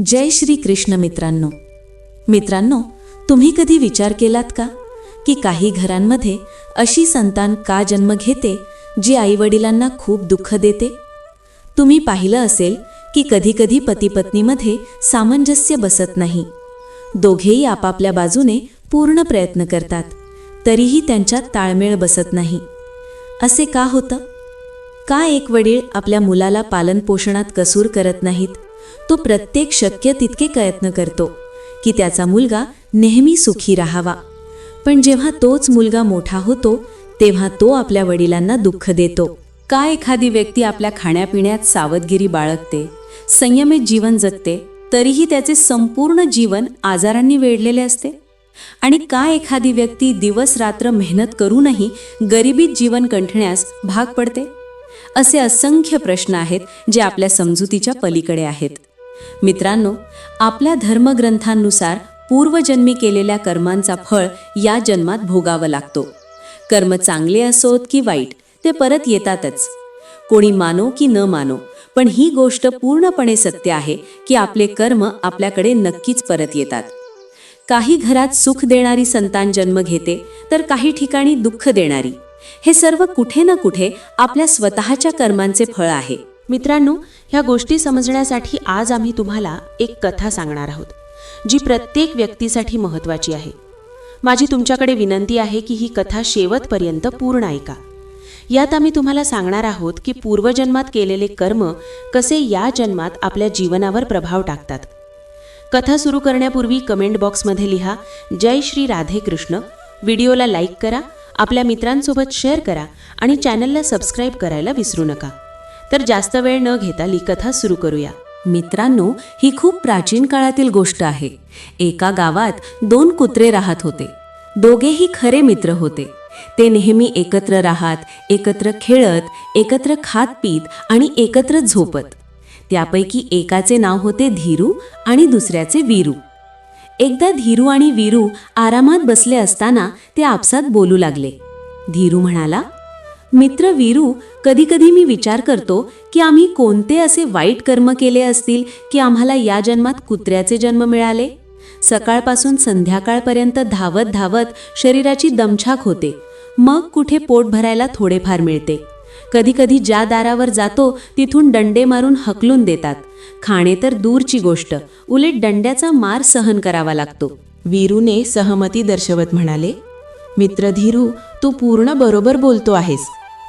जय श्री कृष्ण मित्रांनो, तुम्ही कधी विचार केलात का की काही घरांमध्ये अशी संतान का जन्म घेते जी आईवडिलांना खूप दुःख देते? तुम्ही पाहिलं असेल की कधीकधी पती-पत्नीमध्ये सामंजस्य बसत नाही. दोघेही आपापल्या बाजूने पूर्ण प्रयत्न करतात, तरीही त्यांच्यात ताळमेळ बसत नाही. असे का होतं? का एक वडील आपल्या मुलाला पालनपोषणात कसूर करत नाहीत? तो प्रत्येक शक्य तितके प्रयत्न करतो की त्याचा मुलगा नेहमी सुखी राहावा. पण जेव्हा तोच मुलगा मोठा होतो तेव्हा तो आपल्या वडिलांना दुःख देतो. का एखादी व्यक्ती आपल्या खाण्यापिण्यात सावधगिरी बाळगते, संयमित जीवन जगते, तरीही त्याचे संपूर्ण जीवन आजारांनी वेढलेले असते? आणि का एखादी व्यक्ती दिवस रात्र मेहनत करूनही गरिबीत जीवन कंठण्यास भाग पडते? असे असंख्य प्रश्न आहेत जे आपल्या समजुतीच्या पलीकडे आहेत. मित्रांनो, आपल्या धर्मग्रंथांनुसार पूर्वजन्मी केलेल्या कर्मांचा फळ या जन्मात भोगावं लागतो. कर्म चांगले असोत की वाईट, ते परत येतातच. कोणी मानो की न मानो, पण ही गोष्ट पूर्णपणे सत्य आहे की आपले कर्म आपल्याकडे नक्कीच परत येतात. काही घरात सुख देणारी संतान जन्म घेते, तर काही ठिकाणी दुःख देणारी. हे सर्व कुठे ना कुठे आपल्या स्वतःच्या कर्मांचे फळ आहे. मित्रांनो, ह्या गोष्टी समजण्यासाठी आज आम्ही तुम्हाला एक कथा सांगणार आहोत, जी प्रत्येक व्यक्तीसाठी महत्त्वाची आहे. माझी तुमच्याकडे विनंती आहे की ही कथा शेवटपर्यंत पूर्ण ऐका. यात आम्ही तुम्हाला सांगणार आहोत की पूर्वजन्मात केलेले कर्म कसे या जन्मात आपल्या जीवनावर प्रभाव टाकतात. कथा सुरू करण्यापूर्वी कमेंट बॉक्समध्ये लिहा जय श्री राधे कृष्ण. व्हिडिओला लाईक करा, आपल्या मित्रांसोबत शेअर करा आणि चॅनलला सबस्क्राईब करायला विसरू नका. तर जास्त वेळ न घेता ही कथा सुरू करूया. मित्रांनो, ही खूप प्राचीन काळातील गोष्ट आहे. एका गावात 2 कुत्रे राहत होते. दोघेही खरे मित्र होते. ते नेहमी एकत्र राहत, एकत्र खेळत, एकत्र खात पीत आणि एकत्र झोपत. त्यापैकी एकाचे नाव होते धीरू आणि दुसऱ्याचे वीरू. एकदा धीरू आणि वीरू आरामात बसले असताना ते आपसात बोलू लागले. धीरू म्हणाला, मित्र वीरू, कधी कधी मी विचार करतो की आम्ही कोणते असे वाईट कर्म केले असतील की आम्हाला या जन्मात कुत्र्याचे जन्म मिळाले. सकाळपासून संध्याकाळपर्यंत धावत धावत शरीराची दमछाक होते, मग कुठे पोट भरायला थोडेफार मिळते. कधी कधी ज्या दारावर जातो तिथून डंडे मारून हकलून देतात. खाणे तर दूरची गोष्ट, उलट दंड्याचा मार सहन करावा लागतो. वीरूने सहमती दर्शवत म्हणाले, मित्र धीरू, तू पूर्ण बरोबर बोलतो आहेस.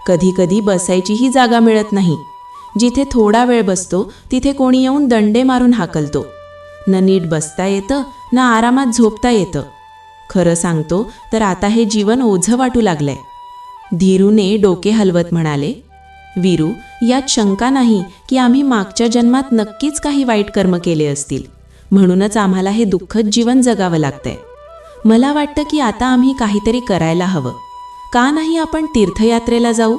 कधी कधी बसायचीही जागा मिळत नाही. जिथे थोडा वेळ बसतो तिथे कोणी येऊन दंडे मारून हाकलतो. न नीट बसता येतं, न आरामात झोपता येतं. खरं सांगतो तर आता हे जीवन ओझं वाटू लागलंय. धीरूने डोके हलवत म्हणाले, वीरू, यात शंका नाही की आम्ही मागच्या जन्मात नक्कीच काही वाईट कर्म केले असतील, म्हणूनच आम्हाला हे दुःखद जीवन जगावं लागतंय. मला वाटतं की आता आम्ही काहीतरी करायला हवं. का नाही आपण तीर्थयात्रेला जाऊ?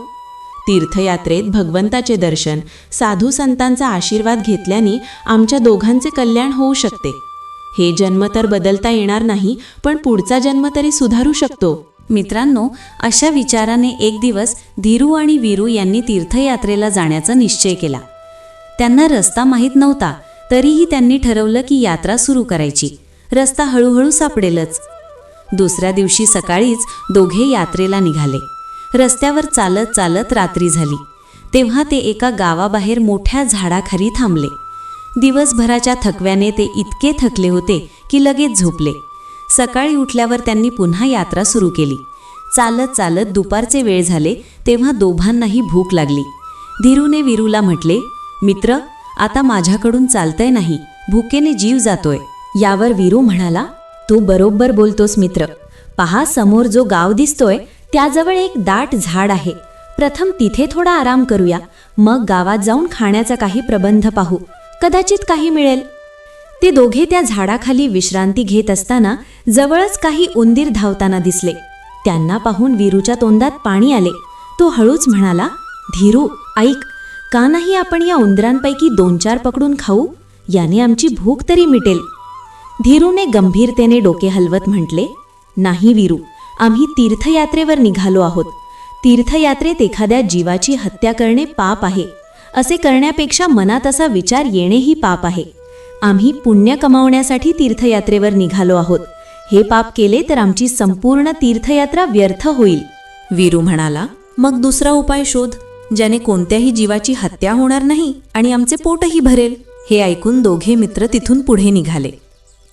तीर्थयात्रेत भगवंताचे दर्शन, साधू संतांचा आशीर्वाद घेतल्याने आमच्या दोघांचे कल्याण होऊ शकते. हे जन्म तर बदलता येणार नाही, पण पुढचा जन्म तरी सुधारू शकतो. मित्रांनो, अशा विचाराने एक दिवस धीरू आणि वीरू यांनी तीर्थयात्रेला जाण्याचा निश्चय केला. त्यांना रस्ता माहीत नव्हता, तरीही त्यांनी ठरवलं की यात्रा सुरू करायची. रस्ता हळूहळू सापडेलच. दुसऱ्या दिवशी सकाळीच दोघे यात्रेला निघाले. रस्त्यावर चालत चालत रात्री झाली. तेव्हा ते एका गावाबाहेर मोठ्या झाडाखाली थांबले. दिवसभराच्या थकव्याने ते इतके थकले होते की लगेच झोपले. सकाळी उठल्यावर त्यांनी पुन्हा यात्रा सुरू केली. चालत चालत दुपारचे वेळ झाले तेव्हा दोघांनाही भूक लागली. धीरूने वीरूला म्हटले, मित्र, आता माझ्याकडून चालतंय नाही, भुकेने जीव जातोय. यावर वीरू म्हणाला, तू बरोबर बोलतोस मित्र. पहा, समोर जो गाव दिसतोय त्याजवळ एक दाट झाड आहे. प्रथम तिथे थोडा आराम करूया, मग गावात जाऊन खाण्याचा काही प्रबंध पाहू, कदाचित काही मिळेल. ते दोघे त्या झाडाखाली विश्रांती घेत असताना जवळच काही उंदीर धावताना दिसले. त्यांना पाहून वीरूच्या तोंडात पाणी आले. तो हळूच म्हणाला, धीरू, ऐक, का नाही आपण या उंदरांपैकी 2-4 पकडून खाऊ? याने आमची भूक तरी मिटेल. धीरूने गंभीरतेने डोके हलवत म्हटले, नाही वीरू, आम्ही तीर्थयात्रेवर निघालो आहोत. तीर्थयात्रेत एखाद्या जीवाची हत्या करणे पाप आहे. असे करण्यापेक्षा मनात असा विचार येणेही पाप आहे. आम्ही पुण्य कमावण्यासाठी तीर्थयात्रेवर निघालो आहोत. हे पाप केले तर आमची संपूर्ण तीर्थयात्रा व्यर्थ होईल. वीरू म्हणाला, मग दुसरा उपाय शोध, ज्याने कोणत्याही जीवाची हत्या होणार नाही आणि आमचे पोटही भरेल. हे ऐकून दोघे मित्र तिथून पुढे निघाले.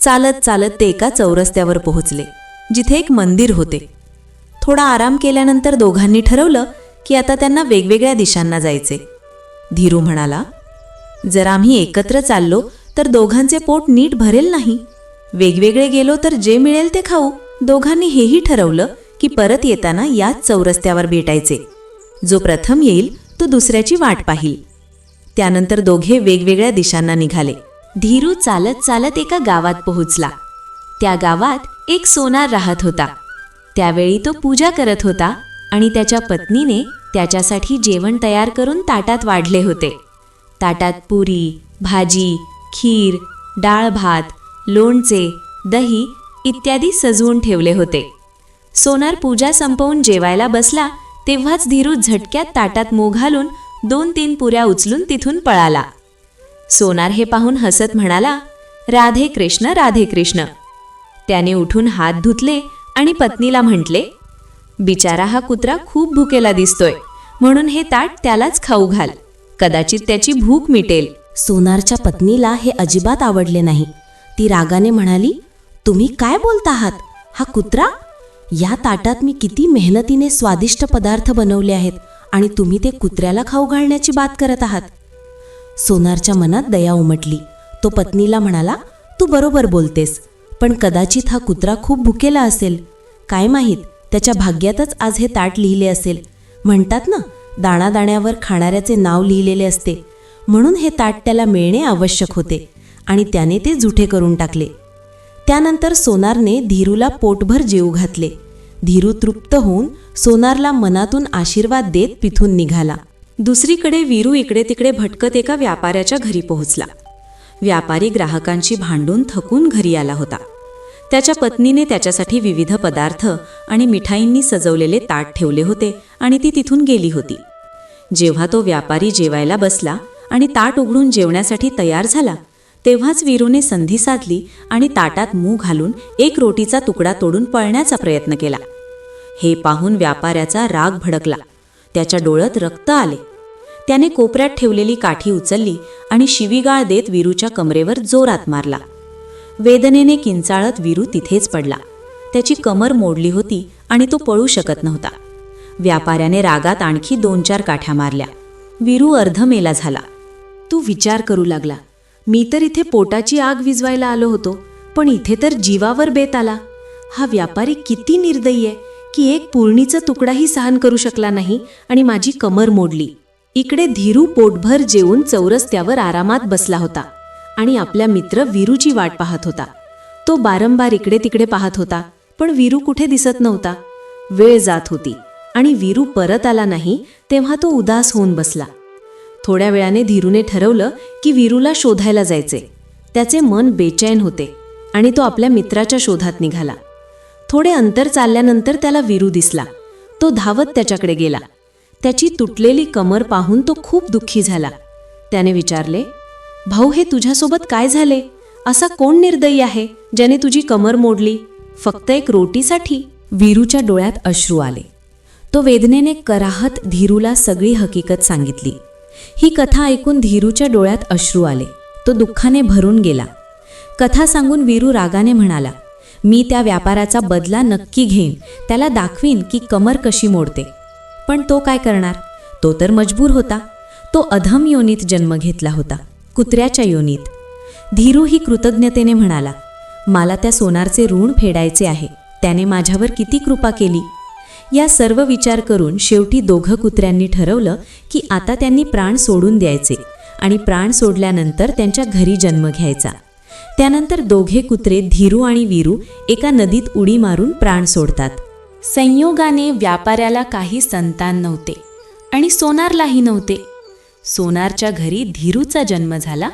चालत चालत ते एका चौरस्त्यावर पोहोचले, जिथे एक मंदिर होते. थोडा आराम केल्यानंतर दोघांनी ठरवलं की आता त्यांना वेगवेगळ्या दिशांना जायचे. धीरू म्हणाला, जर आम्ही एकत्र चाललो तर दोघांचे पोट नीट भरेल नाही. वेगवेगळे गेलो तर जे मिळेल ते खाऊ. दोघांनी हेही ठरवलं की परत येताना याच चौरस्त्यावर भेटायचे. जो प्रथम येईल तो दुसऱ्याची वाट पाहील. त्यानंतर दोघे वेगवेगळ्या दिशांना निघाले. धीरू चालत चालत एका गावात पोहोचला. त्या गावात एक सोनार राहत होता. त्यावेळी तो पूजा करत होता आणि त्याच्या पत्नीने त्याच्यासाठी जेवण तयार करून ताटात वाढले होते. ताटात पुरी, भाजी, खीर, डाळ भात, लोणचे, दही इत्यादी सजवून ठेवले होते. सोनार पूजा संपवून जेवायला बसला तेव्हाच धीरू झटक्यात ताटात मूग घालून 2-3 पुऱ्या उचलून तिथून पळाला. सोनार हे पाहून हसत म्हणाला, राधे कृष्ण राधे कृष्ण. त्याने उठून हात धुतले आणि पत्नीला म्हटले, बिचारा हा कुत्रा खूप भुकेला दिसतोय, म्हणून हे ताट त्यालाच खाऊ घाल. कदाचित त्याची भूक मिटेल. सोनारच्या पत्नीला हे अजिबात आवडले नाही. ती रागाने म्हणाली, तुम्ही काय बोलता आहात? हा कुत्रा? या ताटात मी किती मेहनतीने स्वादिष्ट पदार्थ बनवले आहेत आणि तुम्ही ते कुत्र्याला खाऊ घालण्याची बात करत आहात. सोनारच्या मनात दया उमटली. तो पत्नीला म्हणाला, तू बरोबर बोलतेस, पण कदाचित हा कुत्रा खूप भुकेला असेल. काय माहीत, त्याच्या भाग्यातच आज हे ताट लिहिले असेल. म्हणतात ना, दाणादाण्यावर खाणाऱ्याचे नाव लिहिलेले असते. म्हणून हे ताट त्याला मिळणे आवश्यक होते आणि त्याने ते जुठे करून टाकले. त्यानंतर सोनारने धीरूला पोटभर जेवू घातले. धीरू तृप्त होऊन सोनारला मनातून आशीर्वाद देत तिथून निघाला. दुसरीकडे वीरू इकडे तिकडे भटकत एका व्यापाऱ्याच्या घरी पोहोचला. व्यापारी ग्राहकांशी भांडून थकून घरी आला होता. त्याच्या पत्नीने त्याच्यासाठी विविध पदार्थ आणि मिठाईंनी सजवलेले ताट ठेवले होते आणि ती तिथून गेली होती. जेव्हा तो व्यापारी जेवायला बसला आणि ताट उघडून जेवण्यासाठी तयार झाला, तेव्हाच वीरूने संधी साधली आणि ताटात मूग घालून एक रोटीचा तुकडा तोडून पळण्याचा प्रयत्न केला. हे पाहून व्यापाऱ्याचा राग भडकला. त्याच्या डोळ्यात रक्त आले. त्याने कोपऱ्यात ठेवलेली काठी उचलली आणि शिवीगाळ देत वीरूच्या कमरेवर जोरात मारला. वेदनेने किंचाळत वीरू तिथेच पडला. त्याची कमर मोडली होती आणि तो पळू शकत नव्हता. व्यापाऱ्याने रागात आणखी 2-4 काठ्या मारल्या. वीरू अर्धमेला झाला. तो विचार करू लागला, मी तर इथे पोटाची आग विझवायला आलो होतो, पण इथे तर जीवावर बेत आला. हा व्यापारी किती निर्दयी आहे की एक पुरणीचा तुकडाही सहन करू शकला नाही आणि माझी कमर मोडली. इकडे धीरू पोटभर जेवून चौरस्त्यावर आरामात बसला होता आणि आपल्या मित्र वीरूची वाट पाहत होता. तो वारंवार इकडे तिकडे पाहत होता, पण वीरू कुठे दिसत नव्हता. वेळ जात होती आणि वीरू परत आला नाही तेव्हा तो उदास होऊन बसला. थोड्या वेळाने धीरूने ठरवलं की वीरूला शोधायला जायचे. त्याचे मन बेचैन होते आणि तो आपल्या मित्राच्या शोधात निघाला. थोडे अंतर चालल्यानंतर त्याला वीरू दिसला. तो धावत त्याच्याकडे गेला. त्याची तुटलेली कमर पाहून तो खूप दुःखी झाला. त्याने विचारले, भाऊ, हे तुझ्यासोबत काय झाले? असा कोण निर्दयी आहे ज्याने तुझी कमर मोडली, फक्त एक रोटीसाठी? वीरूच्या डोळ्यात अश्रू आले. तो वेदनेने कराहत धीरूला सगळी हकीकत सांगितली. ही कथा ऐकून धीरूच्या डोळ्यात अश्रू आले. तो दुःखाने भरून गेला. कथा सांगून वीरू रागाने म्हणाला, मी त्या व्यापाराचा बदला नक्की घेईन. त्याला दाखवीन की कमर कशी मोडते. पण तो काय करणार? तो तर मजबूर होता. तो अधम योनीत जन्म घेतला होता, कुत्र्याच्या योनीत. धीरू ही कृतज्ञतेने म्हणाला, मला त्या सोनारचे ऋण फेडायचे आहे. त्याने माझ्यावर किती कृपा केली. या सर्व विचार करून शेवटी दोघं कुत्र्यांनी ठरवलं की आता त्यांनी प्राण सोडून द्यायचे आणि प्राण सोडल्यानंतर त्यांच्या घरी जन्म घ्यायचा. त्यानंतर दोघे कुत्रे धीरू आणि वीरू एका नदीत उडी मारून प्राण सोडतात. संयोगाने व्यापाऱ्याला काही संतान नव्हते आणि सोनारलाही नव्हते. सोनारच्या घरी धीरूचा जन्म झाला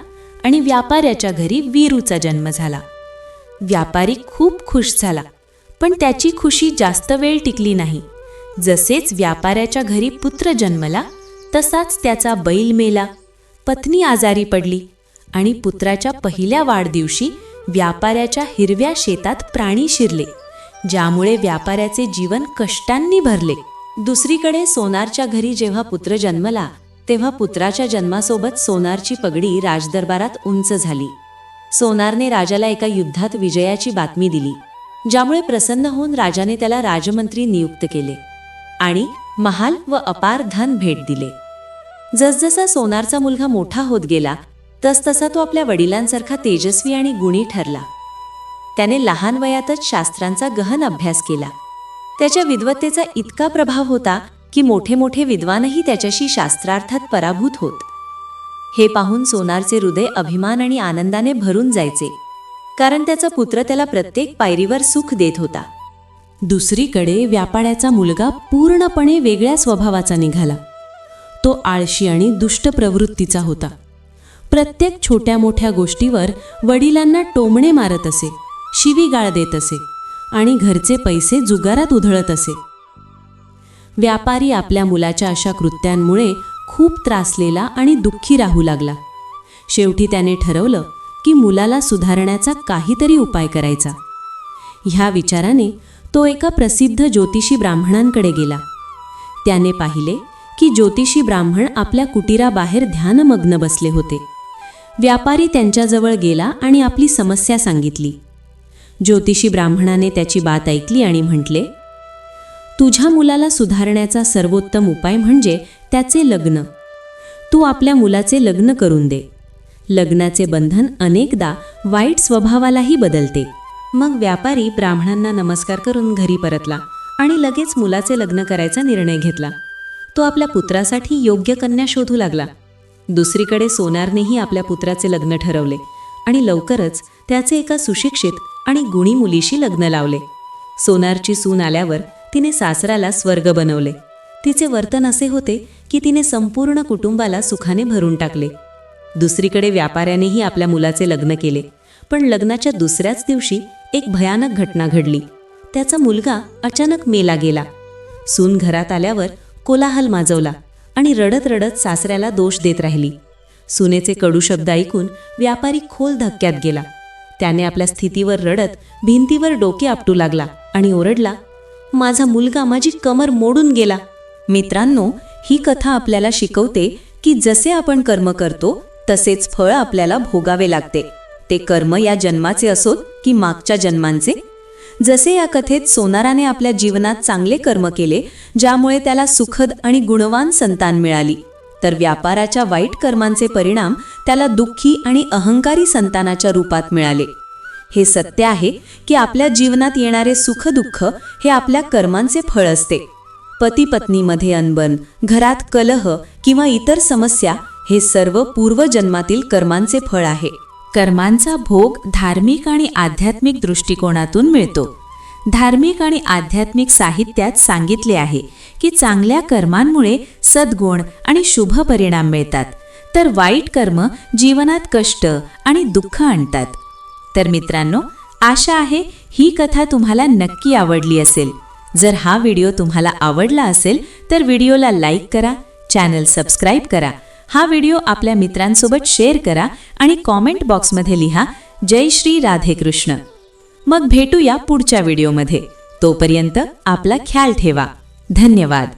आणि व्यापाऱ्याच्या घरी वीरूचा जन्म झाला. व्यापारी खूप खुश झाला, पण त्याची खुशी जास्त वेळ टिकली नाही. जसेच व्यापाऱ्याच्या घरी पुत्र जन्मला, तसाच त्याचा बैल मेला. पत्नी आजारी पडली आणि पुत्राच्या पहिल्या वाढदिवशी व्यापाऱ्याच्या हिरव्या शेतात प्राणी शिरले, ज्यामुळे व्यापाऱ्याचे जीवन कष्टांनी भरले. दुसरीकडे सोनारच्या घरी जेव्हा पुत्र जन्मला तेव्हा पुत्राच्या जन्मासोबत सोनारची पगडी राजदरबारात उंच झाली. सोनारने राजाला एका युद्धात विजयाची बातमी दिली, ज्यामुळे प्रसन्न होऊन राजाने त्याला राजमंत्री नियुक्त केले आणि महाल व अपार धन भेट दिले. जसजसा सोनारचा मुलगा मोठा होत गेला तसतसा तो आपल्या वडिलांसारखा तेजस्वी आणि गुणी ठरला. त्याने लहान वयातच शास्त्रांचा गहन अभ्यास केला. त्याच्या विद्वत्तेचा इतका प्रभाव होता की मोठे मोठे विद्वानही त्याच्याशी शास्त्रार्थात पराभूत होत. हे पाहून सोनारचे हृदय अभिमान आणि आनंदाने भरून जायचे, कारण त्याचा पुत्र त्याला प्रत्येक पायरीवर सुख देत होता. दुसरीकडे व्यापाऱ्याचा मुलगा पूर्णपणे वेगळ्या स्वभावाचा निघाला. तो आळशी आणि दुष्ट प्रवृत्तीचा होता. प्रत्येक छोट्या मोठ्या गोष्टीवर वडिलांना टोमणे मारत असे, शिवीगाळ देत असे आणि घरचे पैसे जुगारात उधळत असे. व्यापारी आपल्या मुलाच्या अशा कृत्यांमुळे खूप त्रासलेला आणि दुःखी राहू लागला. शेवटी त्याने ठरवलं की मुलाला सुधारण्याचा काहीतरी उपाय करायचा. ह्या विचाराने तो एका प्रसिद्ध ज्योतिषी ब्राह्मणांकडे गेला. त्याने पाहिले की ज्योतिषी ब्राह्मण आपल्या कुटीराबाहेर ध्यानमग्न बसले होते. व्यापारी त्यांच्याजवळ गेला आणि आपली समस्या सांगितली. ज्योतिषी ब्राह्मणाने त्याची बात ऐकली आणि म्हटले, तुझ्या मुलाला सुधारण्याचा सर्वोत्तम उपाय म्हणजे त्याचे लग्न. तू आपल्या मुलाचे लग्न करून दे. लग्नाचे बंधन अनेकदा वाईट स्वभावालाही बदलते. मग व्यापारी ब्राह्मणांना नमस्कार करून घरी परतला आणि लगेच मुलाचे लग्न करायचा निर्णय घेतला. तो आपल्या पुत्रासाठी योग्य कन्या शोधू लागला. दुसरीकडे सोनारनेही आपल्या पुत्राचे लग्न ठरवले आणि लवकरच त्याचे एका सुशिक्षित आणि गुणी मुलीशी लग्न लावले. सोनारची सून आल्यावर तिने सासराला स्वर्ग बनवले. तिचे वर्तन असे होते की तिने संपूर्ण कुटुंबाला सुखाने भरून टाकले. दुसरीकडे व्यापाऱ्यानेही आपल्या मुलाचे लग्न केले, पण लग्नाच्या दुसऱ्याच दिवशी एक भयानक घटना घडली. त्याचा मुलगा अचानक मेला गेला. सून घरात आल्यावर कोलाहल माजवला आणि रडत रडत सासऱ्याला दोष देत राहिली. सुनेचे कडू शब्द ऐकून व्यापारी खोल धक्क्यात गेला. त्याने आपल्या स्थितीवर रडत भिंतीवर डोके आपटू लागला आणि ओरडला, माझा मुलगा माझी कमर मोडून गेला. मित्रांनो, ही कथा आपल्याला शिकवते की जसे आपण कर्म करतो तसेच फळ आपल्याला भोगावे लागते. ते कर्म या जन्माचे असोत की मागच्या जन्मांचे. जसे या कथेत सोनाराने आपल्या जीवनात चांगले कर्म केले, ज्यामुळे त्याला सुखद आणि गुणवान संतान मिळाली, तर व्यापाराच्या वाईट कर्मांचे परिणाम त्याला दुःखी आणि अहंकारी संतानाच्या रूपात मिळाले. हे सत्य आहे की आपल्या जीवनात येणारे सुख दुःख हे आपल्या कर्मांचे फळ असते. पती पत्नीमध्ये अनबन, घरात कलह किंवा इतर समस्या हे सर्व पूर्वजन्मातील कर्मांचे फळ आहे. कर्मांचा भोग धार्मिक आणि आध्यात्मिक दृष्टिकोनातून मिळतो. धार्मिक आणि आध्यात्मिक साहित्यात सांगितले आहे की चांगल्या कर्मांमुळे सद्गुण आणि शुभ परिणाम मिळतात, तर वाईट कर्म जीवनात कष्ट आणि दुःख आणतात. तर मित्रांनो, आशा आहे ही कथा तुम्हाला नक्की आवडली असेल. जर हा व्हिडिओ तुम्हाला आवडला असेल तर व्हिडिओला लाईक करा, चॅनल सबस्क्राईब करा, हा व्हिडिओ आपल्या मित्रांसोबत शेअर करा आणि कॉमेंट बॉक्समध्ये लिहा जय श्री राधे कृष्ण. मग भेटूया पुढच्या व्हिडिओमध्ये. तोपर्यंत आपला ख्याल ठेवा. धन्यवाद.